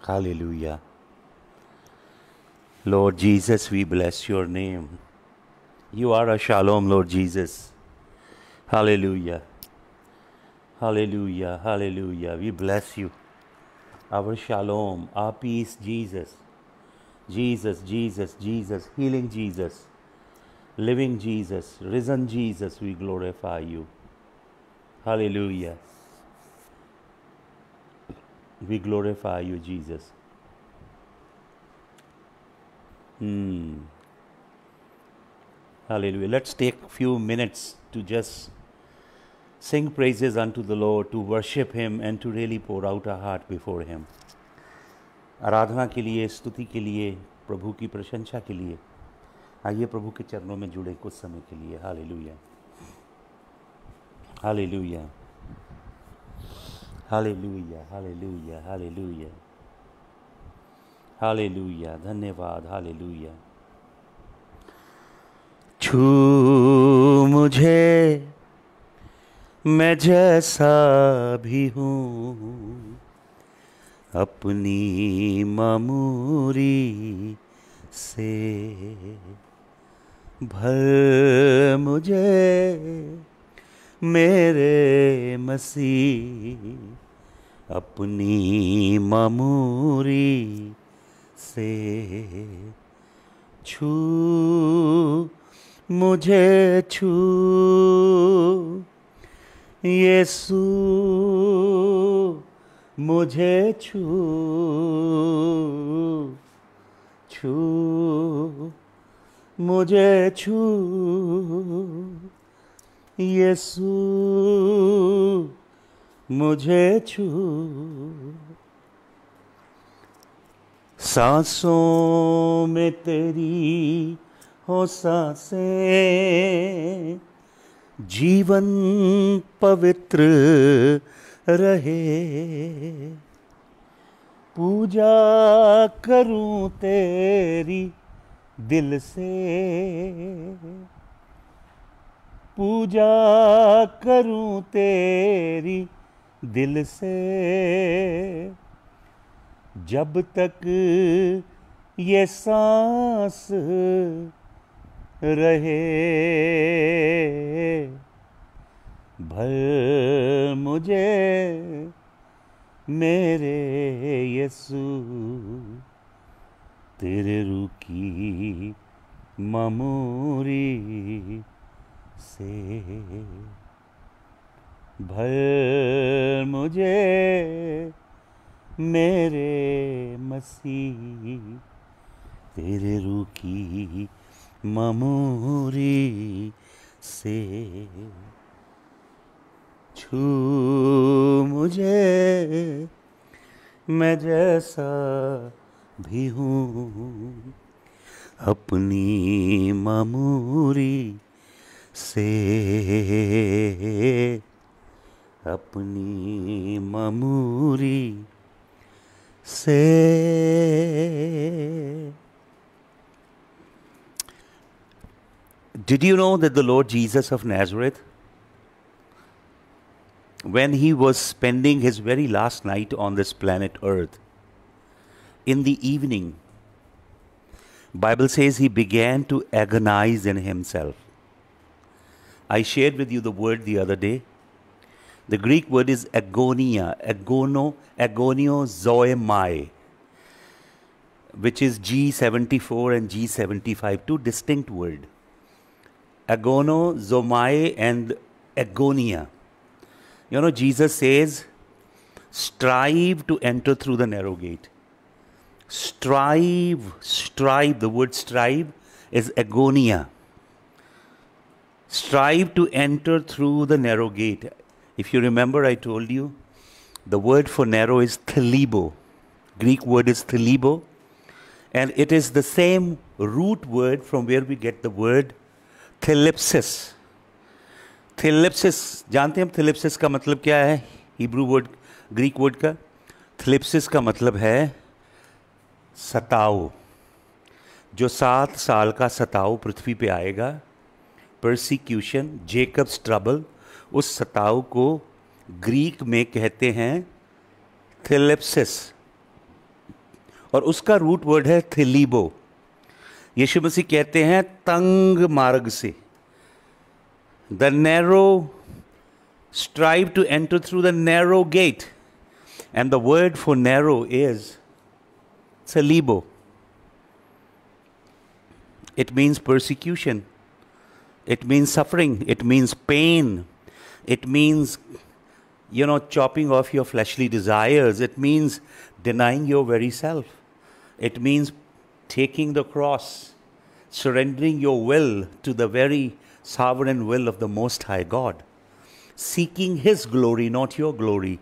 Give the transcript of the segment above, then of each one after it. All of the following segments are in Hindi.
Hallelujah. Lord Jesus, we bless your name. You are a shalom, Lord Jesus. Hallelujah. Hallelujah. Hallelujah. We bless you. Our shalom, our peace, Jesus. Jesus, Jesus, Jesus, healing Jesus, living Jesus, risen Jesus, we glorify you. Hallelujah. We glorify you, Jesus. Hallelujah. Let's take a few minutes to just sing praises unto the Lord, to worship Him and to really pour out our heart before Him. आराधना के लिए, स्तुति के लिए, प्रभु की प्रशंसा के लिए आइए प्रभु के चरणों में जुड़े कुछ समय के लिए. Hallelujah, hallelujah, hallelujah, hallelujah, hallelujah, hallelujah. धन्यवाद. हालेलुया. छू मुझे मैं जैसा भी हूँ, अपनी मामूरी से भर मुझे मेरे मसीह, अपनी मामूरी से छू मुझे, छू यीशु मुझे छू, छू मुझे छू यीशु मुझे छू. सांसों में तेरी हो सांसें, जीवन पवित्र रहे, पूजा करूं तेरी दिल से, पूजा करूं तेरी दिल से, जब तक ये सांस रहे, भर मुझे मेरे यीशु तेरे रूह की मामूरी से, भर मुझे मेरे मसीह तेरे रूह की मामूरी से. छू मुझे मैं जैसा भी हूँ, अपनी मामूरी से, अपनी मामूरी से. Did you know that the Lord Jesus of Nazareth, when he was spending his very last night on this planet Earth, in the evening, Bible says he began to agonize in himself. I shared with you the word the other day. The Greek word is agonia, agonio zoemai, which is G74 and G75, two distinct words. Agono, zomai and agonia. You know, Jesus says, strive to enter through the narrow gate. Strive, the word strive is agonia. Strive to enter through the narrow gate. If you remember, I told you, the word for narrow is thelibo. Greek word is thelibo. And it is the same root word from where we get the word thelipsis. Thelipsis, जानते हैं हम thelipsis का मतलब क्या है? हिब्रू वर्ड, ग्रीक वर्ड का. thelipsis का मतलब है सताव. जो 7 साल का सताव पृथ्वी पे आएगा, persecution, Jacob's trouble, उस सताव को ग्रीक में कहते हैं thelipsis. और उसका रूट वर्ड है थिलीबो। यीशु मसीह कहते हैं तंग मार्ग से, the narrow strive to enter through the narrow gate, and the word for narrow is thelibo. It means persecution, it means suffering, it means pain, it means, chopping off your fleshly desires, it means denying your very self, it means taking the cross, surrendering your will to the very sovereign will of the Most High God, seeking His glory, not your glory,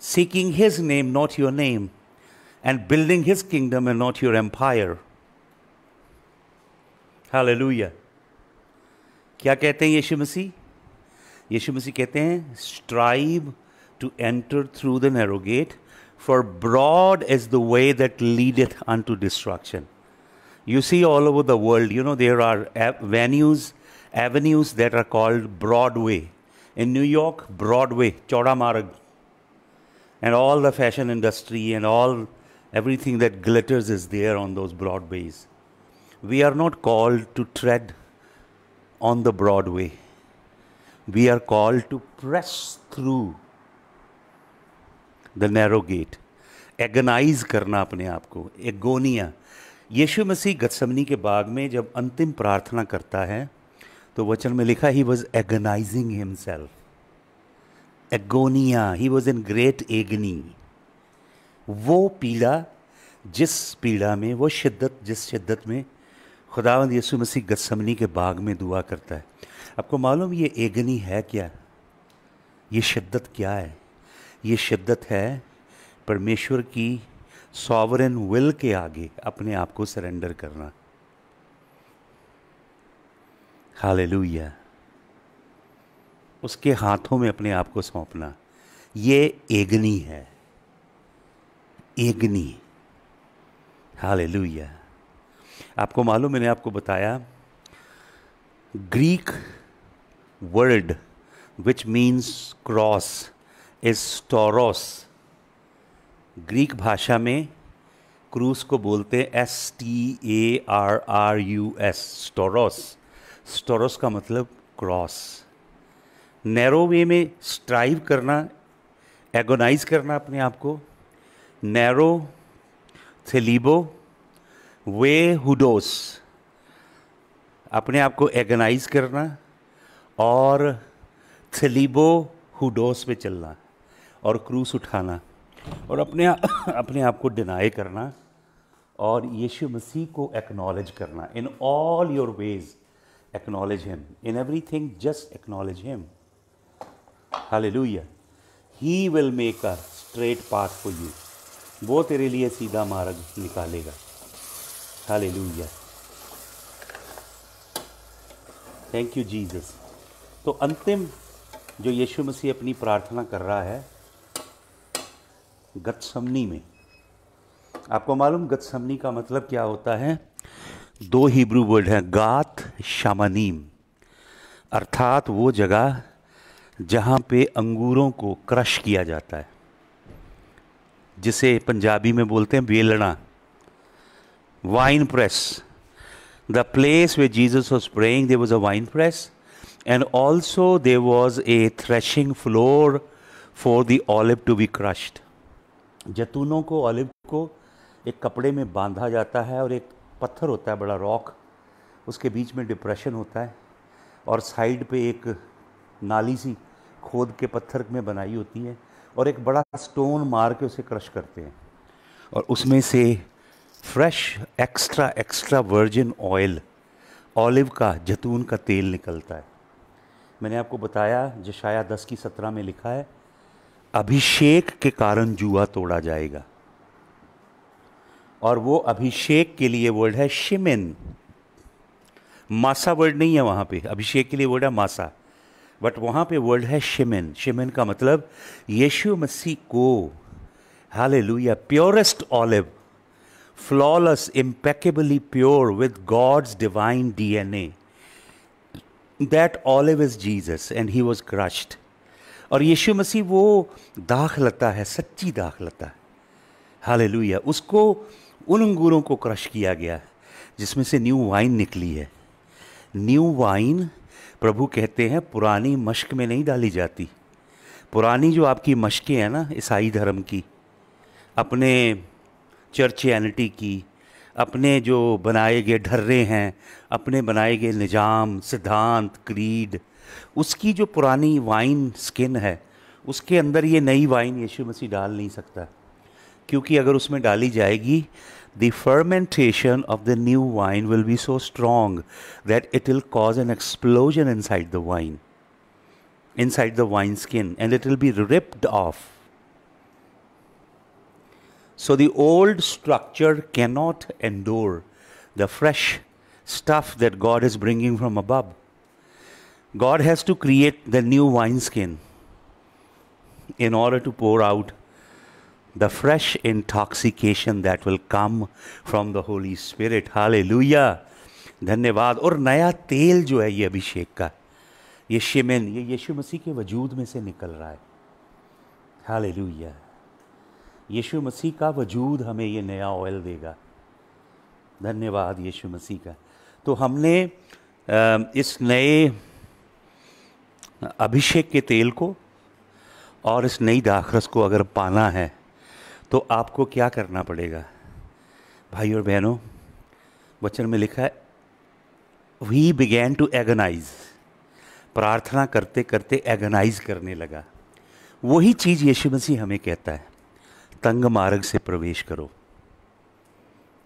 seeking His name, not your name, and building His kingdom and not your empire. Hallelujah. क्या कहते हैं यीशु मसीह? यीशु मसीह कहते हैं strive to enter through the narrow gate, for broad is the way that leadeth unto destruction. You see all over the world, there are avenues that are called Broadway. In New York, Broadway, Chauda Marg, and all the fashion industry and everything that glitters is there on those Broadways. We are not called to tread on the Broadway. We are called to press through the narrow gate. Agonize करना अपने आप को, एगोनिया। यीशु मसीह गत्समनी के बाग में जब अंतिम प्रार्थना करता है तो वचन में लिखा ही वॉज एगनाइजिंग हिमसेल्फ, एगोनिया, he was in great agony. वो पीड़ा, जिस पीड़ा में, वो शिद्दत, जिस शिद्दत में खुदावंद यीशु मसीह गत्समनी के बाग में दुआ करता है। आपको मालूम ये एगनी है क्या? ये शिद्दत क्या है? ये शिद्दत है परमेश्वर की सॉवरेन विल के आगे अपने आप को सरेंडर करना। हालेलुया। उसके हाथों में अपने आप को सौंपना, ये एगनी है, एगनी। हालेलुया। आपको मालूम, मैंने आपको बताया Greek word which means cross is स्टोरोस। ग्रीक भाषा में क्रूस को बोलते हैं STARRUS, स्टोरोस। स्टोरोस का मतलब क्रॉस। नैरो वे में स्ट्राइव करना, एगोनाइज करना अपने आप को, नैरो थेलीबो, वे हुडोस, अपने आप को एगोनाइज करना, और थेलीबो हुडोस पे चलना, और क्रूस उठाना, और अपने आप को डिनाई करना, और यीशु मसीह को एक्नॉलेज करना। In all your ways acknowledge him, in everything just acknowledge him. Hallelujah. He will make a straight path for you. वो तेरे लिए सीधा मार्ग निकालेगा। हालेलुया। Thank you Jesus. तो अंतिम जो यीशु मसीह अपनी प्रार्थना कर रहा है गत्समनी में, आपको मालूम गत्समनी का मतलब क्या होता है? 2 हिब्रू वर्ड हैं, गात शामानीम, अर्थात वो जगह जहाँ पे अंगूरों को क्रश किया जाता है, जिसे पंजाबी में बोलते हैं बेलना, wine press. The place where Jesus was praying there was a wine press, and also there was a threshing floor for the olive to be crushed. जैतूनों को, ऑलिव को एक कपड़े में बांधा जाता है, और एक पत्थर होता है, बड़ा रॉक, उसके बीच में डिप्रेशन होता है, और साइड पे एक नाली सी खोद के पत्थर में बनाई होती है, और एक बड़ा स्टोन मार के उसे क्रश करते हैं, और उसमें से fresh extra virgin oil, olive का, जैतून का तेल निकलता है। मैंने आपको बताया यशाया 10:17 में लिखा है, अभिषेक के कारण जुआ तोड़ा जाएगा। और वो अभिषेक के लिए वर्ड है शिमिन। मासा वर्ड नहीं है वहाँ पे, अभिषेक के लिए वर्ड है मासा, बट वहाँ पे वर्ड है शिमिन। शिमिन का मतलब यीशु मसीह को, hallelujah, purest olive, flawless, impeccably pure with God's divine DNA, that olive is Jesus and he was crushed. और यीशु मसीह वो दाखलता है, सच्ची दाखलता है। हालेलुया। उसको उन अंगूरों को क्रश किया गया जिसमें से न्यू वाइन निकली है। न्यू वाइन प्रभु कहते हैं पुरानी मश्क में नहीं डाली जाती। पुरानी जो आपकी मश्कें हैं ना ईसाई धर्म की, अपने चर्चियनिटी की, अपने जो बनाए गए ढर्रे हैं, अपने बनाए गए निज़ाम, सिद्धांत, क्रीड, उसकी जो पुरानी वाइन स्किन है, उसके अंदर ये नई वाइन यीशु मसीह डाल नहीं सकता, क्योंकि अगर उसमें डाली जाएगी the fermentation of the new wine will be so strong that it will cause an explosion inside the wine, inside the wine skin, and it will be ripped off. So the old structure cannot endure the fresh stuff that God is bringing from above. God has to create the new wineskin in order to pour out the fresh intoxication that will come from the Holy Spirit. Hallelujah. धन्यवाद। और नया तेल जो है ये अभिषेक का, ये शिमेन, ये यीशु मसीह के वजूद में से निकल रहा है। हालेलुया। यीशु मसीह का वजूद हमें ये नया ऑयल देगा। धन्यवाद यीशु मसीह का। तो हमने इस नए अभिषेक के तेल को और इस नई दाखरस को अगर पाना है तो आपको क्या करना पड़ेगा? भाई और बहनों, वचन में लिखा है वी बिगैन टू एगनाइज, प्रार्थना करते करते एगनाइज करने लगा। वही चीज़ यीशु मसीह हमें कहता है, तंग मार्ग से प्रवेश करो,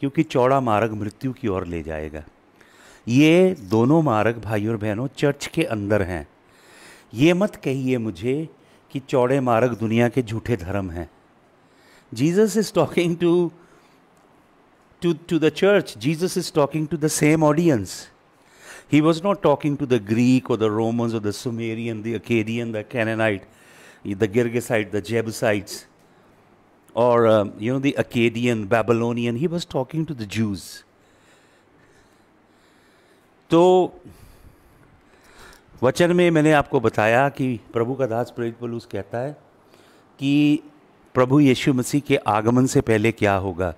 क्योंकि चौड़ा मार्ग मृत्यु की ओर ले जाएगा। ये दोनों मार्ग भाई और बहनों चर्च के अंदर हैं। ये मत कहिए मुझे कि चौड़े मार्ग दुनिया के झूठे धर्म हैं। Jesus is talking to the church. Jesus is talking to the same audience. He was not talking to the Greek or the Romans or the Sumerian, the Akkadian, the Canaanite, the Girgasite, the Jebusites, or the Akkadian, Babylonian. He was talking to the Jews. तो वचन में मैंने आपको बताया कि प्रभु का दास प्रेरित पौलुस कहता है कि प्रभु यीशु मसीह के आगमन से पहले क्या होगा।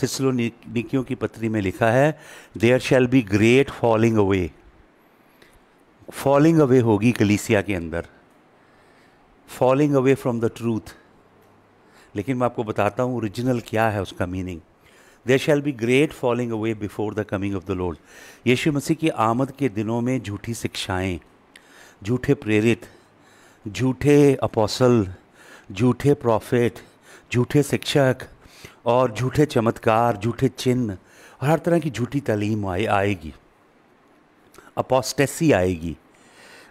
थिस्सलुनीकियों की पत्री में लिखा है there shall be great falling away. Falling away होगी कलीसिया के अंदर, falling away from the truth. लेकिन मैं आपको बताता हूँ ओरिजिनल क्या है उसका meaning. There shall be great falling away before the coming of the Lord. यीशु मसीह की आमद के दिनों में झूठी शिक्षाएं, झूठे प्रेरित, झूठे अपोसल, झूठे प्रॉफिट, झूठे शिक्षक और झूठे चमत्कार, झूठे चिन्ह और हर तरह की झूठी तालीम आएगी। अपोस्टेसी आएगी।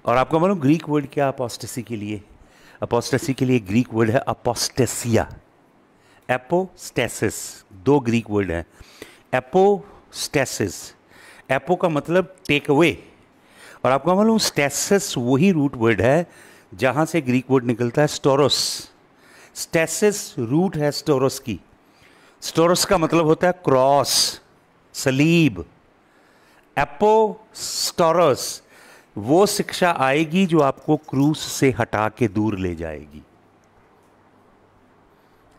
और आपको मालूम ग्रीक वर्ड क्या अपोस्टेसी के लिए? अपोस्टेसी के लिए ग्रीक वर्ड है अपोस्टेसिया, एपोस्टेसिस। दो ग्रीक वर्ड हैं। एपोस्टेसिस, एपो का मतलब टेक अवे, और आपको मालूम स्टेसिस वही रूट वर्ड है जहाँ से ग्रीक वर्ड निकलता है स्टोरोस। स्टेसिस रूट है स्टोरोस की। स्टोरोस का मतलब होता है क्रॉस, सलीब। एपोस्टोरोस वो शिक्षा आएगी जो आपको क्रूस से हटा के दूर ले जाएगी।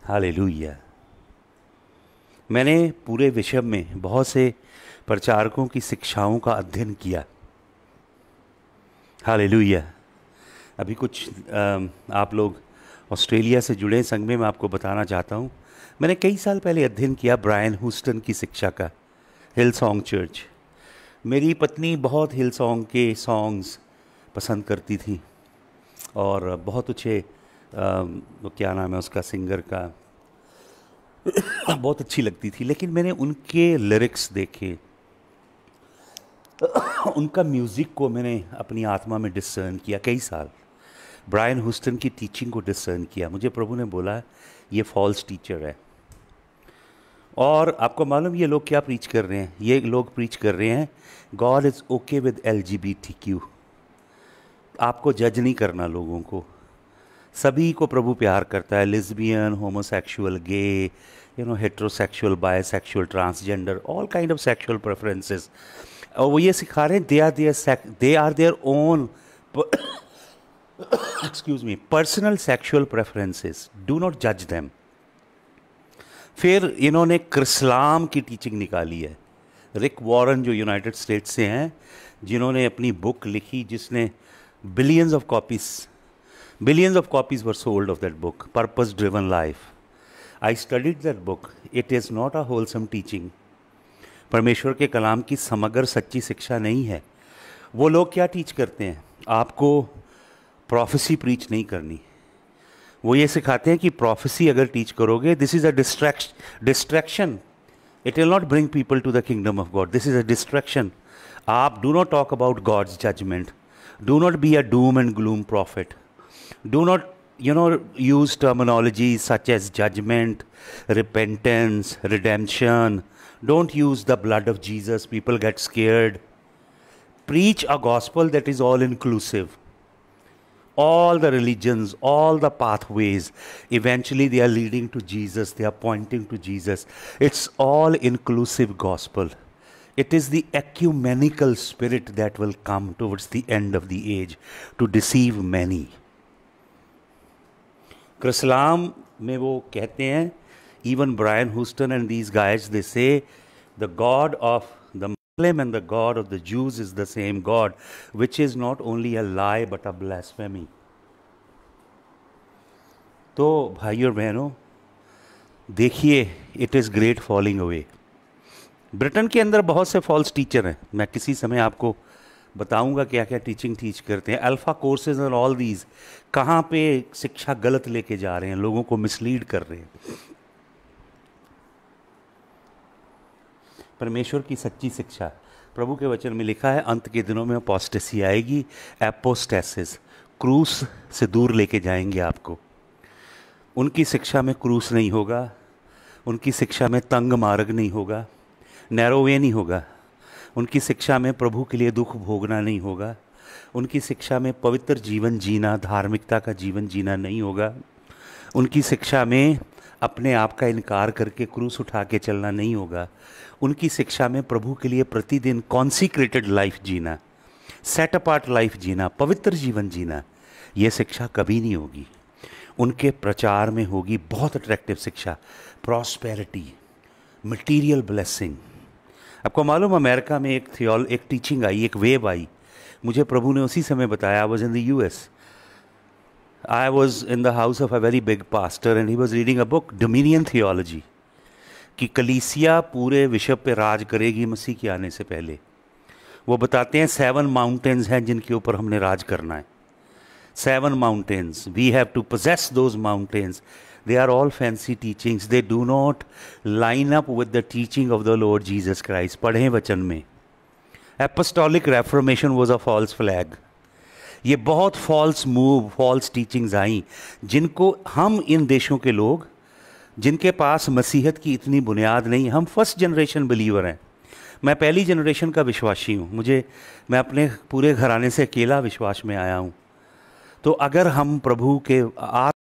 हालेलुया। मैंने पूरे विश्व में बहुत से प्रचारकों की शिक्षाओं का अध्ययन किया। हालेलुया। अभी कुछ आप लोग ऑस्ट्रेलिया से जुड़े संग में मैं आपको बताना चाहता हूँ। मैंने कई साल पहले अध्ययन किया ब्रायन हूस्टन की शिक्षा का, हिलसोंग चर्च। मेरी पत्नी बहुत हिलसोंग के सॉन्ग्स पसंद करती थी और बहुत अच्छे क्या नाम है उसका सिंगर का बहुत अच्छी लगती थी। लेकिन मैंने उनके लिरिक्स देखे, उनका म्यूज़िक को मैंने अपनी आत्मा में डिसर्न किया। कई साल ब्रायन हूस्टन की टीचिंग को डिसर्न किया। मुझे प्रभु ने बोला ये फॉल्स टीचर है। और आपको मालूम ये लोग क्या प्रीच कर रहे हैं? ये लोग प्रीच कर रहे हैं God is okay with LGBTQ। आपको जज नहीं करना लोगों को, सभी को प्रभु प्यार करता है। Lesbian, homosexual, gay, heterosexual, bisexual, transgender, all kind of sexual preferences. और वो ये सिखा रहे हैं they are their own personal sexual preferences, do not जज देम। फिर इन्होंने क्रिस्लाम की टीचिंग निकाली है। रिक वॉरेन जो यूनाइटेड स्टेट्स से हैं, जिन्होंने अपनी बुक लिखी जिसने billions of copies were sold of that book, purpose driven life. I studied that book. It is not a wholesome teaching. परमेश्वर के कलाम की समग्र सच्ची शिक्षा नहीं है। वो लोग क्या टीच करते हैं? आपको प्रोफेसी प्रीच नहीं करनी। वो ये सिखाते हैं कि प्रोफेसी अगर टीच करोगे, this is a distraction, it will not bring people to the kingdom of God, this is a distraction. आप do not talk about God's judgement, do not be a doom and gloom prophet, do not use terminologies such as judgment, repentance, redemption. Don't use the blood of Jesus, people get scared. Preach a gospel that is all inclusive. All the religions, all the pathways, eventually they are leading to Jesus, they are pointing to Jesus. It's all inclusive gospel. It is the ecumenical spirit that will come towards the end of the age to deceive many. क्रिस्लाम में वो कहते हैं, even Brian Houston and these guys, they say the God of the Muslim and the God of the Jews is the same God, which is not only a lie but a blasphemy. तो भाइयों और बहनों, देखिए, it is great falling away. Britain के अंदर बहुत से फॉल्स टीचर हैं। मैं किसी समय आपको बताऊंगा क्या क्या टीचिंग टीच करते हैं। अल्फ़ा कोर्सेज और ऑल दीज कहाँ पे शिक्षा गलत लेके जा रहे हैं, लोगों को मिसलीड कर रहे हैं। परमेश्वर की सच्ची शिक्षा, प्रभु के वचन में लिखा है, अंत के दिनों में अपोस्टेसी आएगी, एपोस्टेसिस, क्रूस से दूर लेके जाएंगे आपको। उनकी शिक्षा में क्रूस नहीं होगा, उनकी शिक्षा में तंग मार्ग नहीं होगा, नैरो वे नहीं होगा, उनकी शिक्षा में प्रभु के लिए दुख भोगना नहीं होगा, उनकी शिक्षा में पवित्र जीवन जीना, धार्मिकता का जीवन जीना नहीं होगा, उनकी शिक्षा में अपने आप का इनकार करके क्रूस उठा के चलना नहीं होगा, उनकी शिक्षा में प्रभु के लिए प्रतिदिन कॉन्सिक्रेटेड लाइफ जीना, सेट अपार्ट लाइफ जीना, पवित्र जीवन जीना, ये शिक्षा कभी नहीं होगी। उनके प्रचार में होगी बहुत अट्रैक्टिव शिक्षा, प्रॉस्पेरिटी, मटीरियल ब्लेसिंग। आपको मालूम, अमेरिका में एक टीचिंग आई, एक वेव आई, मुझे प्रभु ने उसी समय बताया। I was in the US, I was in the house of a very big pastor and he was reading a book, dominion theology, कि कलीसिया पूरे विश्व पे राज करेगी मसीह के आने से पहले। वो बताते हैं 7 माउंटेन्स हैं जिनके ऊपर हमने राज करना है। 7 mountains, we have to possess those mountains. They are all fancy teachings, they do not line up with the teaching of the Lord Jesus Christ. पढ़ें वचन में, Apostolic Reformation was a false flag. ये बहुत false move, false teachings आई, जिनको हम इन देशों के लोग, जिनके पास मसीहत की इतनी बुनियाद नहीं, हम फर्स्ट जनरेशन बिलीवर हैं। मैं पहली जनरेशन का विश्वासी हूँ, मैं अपने पूरे घराने से अकेला विश्वास में आया हूँ। तो अगर हम प्रभु के